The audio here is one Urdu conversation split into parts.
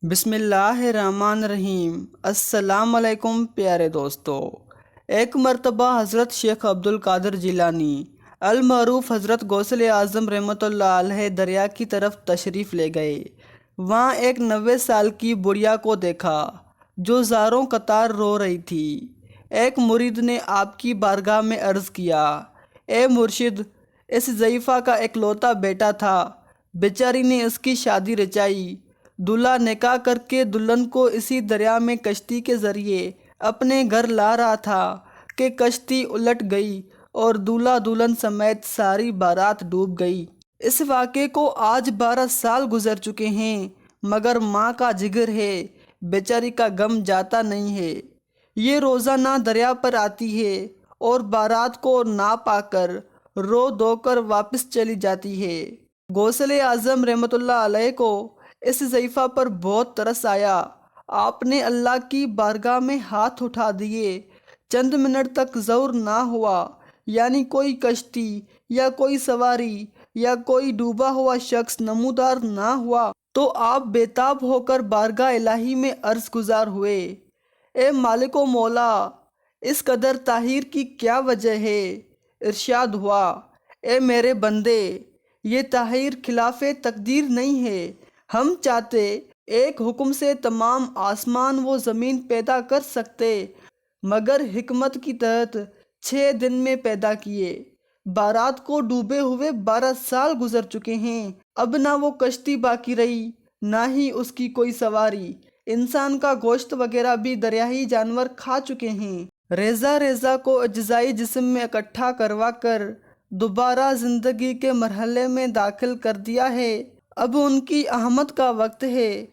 بسم اللہ الرحمن الرحیم۔ السلام علیکم پیارے دوستو۔ ایک مرتبہ حضرت شیخ عبد القادر جیلانی المعروف حضرت غوث اعظم رحمۃ اللہ علیہ دریا کی طرف تشریف لے گئے۔ وہاں ایک 90 سال کی بڑھیا کو دیکھا جو زاروں قطار رو رہی تھی۔ ایک مرید نے آپ کی بارگاہ میں عرض کیا، اے مرشد، اس ضعیفہ کا اکلوتا بیٹا تھا، بیچاری نے اس کی شادی رچائی۔ دولہا نکاح کر کے دلہن کو اسی دریا میں کشتی کے ذریعے اپنے گھر لا رہا تھا کہ کشتی الٹ گئی اور دولہا دلہن سمیت ساری بارات ڈوب گئی۔ اس واقعے کو آج 12 سال گزر چکے ہیں، مگر ماں کا جگر ہے، بیچاری کا غم جاتا نہیں ہے۔ یہ روزانہ دریا پر آتی ہے اور بارات کو نہ پا کر رو دھو کر واپس چلی جاتی ہے۔ غوث اعظم رحمۃ اللہ علیہ کو اس ضعیفہ پر بہت ترس آیا۔ آپ نے اللہ کی بارگاہ میں ہاتھ اٹھا دیے۔ چند منٹ تک ظہور نہ ہوا، یعنی کوئی کشتی یا کوئی سواری یا کوئی ڈوبا ہوا شخص نمودار نہ ہوا تو آپ بےتاب ہو کر بارگاہ الہی میں عرض گزار ہوئے، اے مالک و مولا، اس قدر تاخیر کی کیا وجہ ہے؟ ارشاد ہوا، اے میرے بندے، یہ تاخیر خلاف تقدیر نہیں ہے۔ ہم چاہتے ایک حکم سے تمام آسمان و زمین پیدا کر سکتے، مگر حکمت کی تحت 6 دن میں پیدا کیے۔ بارات کو ڈوبے ہوئے 12 سال گزر چکے ہیں، اب نہ وہ کشتی باقی رہی نہ ہی اس کی کوئی سواری۔ انسان کا گوشت وغیرہ بھی دریائی جانور کھا چکے ہیں۔ ریزہ ریزہ کو اجزائی جسم میں اکٹھا کروا کر دوبارہ زندگی کے مرحلے میں داخل کر دیا ہے۔ اب ان کی آمد کا وقت ہے۔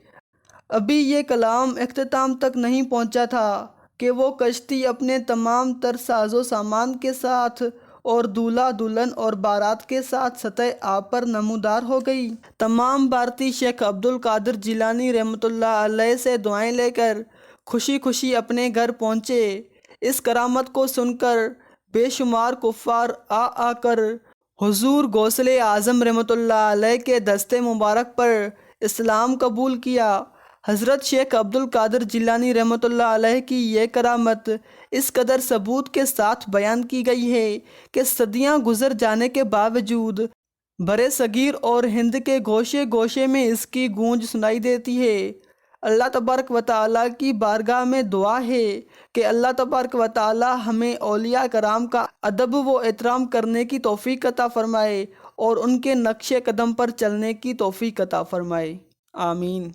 ابھی یہ کلام اختتام تک نہیں پہنچا تھا کہ وہ کشتی اپنے تمام تر ساز و سامان کے ساتھ اور دولہا دلہن اور بارات کے ساتھ سطح آب پر نمودار ہو گئی۔ تمام بھارتی شیخ عبد القادر جیلانی رحمۃ اللہ علیہ سے دعائیں لے کر خوشی خوشی اپنے گھر پہنچے۔ اس کرامت کو سن کر بے شمار کفار آ کر حضور غوث اعظم رحمۃ اللہ علیہ کے دستے مبارک پر اسلام قبول کیا۔ حضرت شیخ عبد القادر جیلانی رحمۃ اللہ علیہ کی یہ کرامت اس قدر ثبوت کے ساتھ بیان کی گئی ہے کہ صدیاں گزر جانے کے باوجود برِ صغیر اور ہند کے گوشے گوشے میں اس کی گونج سنائی دیتی ہے۔ اللہ تبارک و تعالیٰ کی بارگاہ میں دعا ہے کہ اللہ تبارک و تعالیٰ ہمیں اولیاء کرام کا ادب و احترام کرنے کی توفیق عطا فرمائے اور ان کے نقش قدم پر چلنے کی توفیق عطا فرمائے۔ آمین۔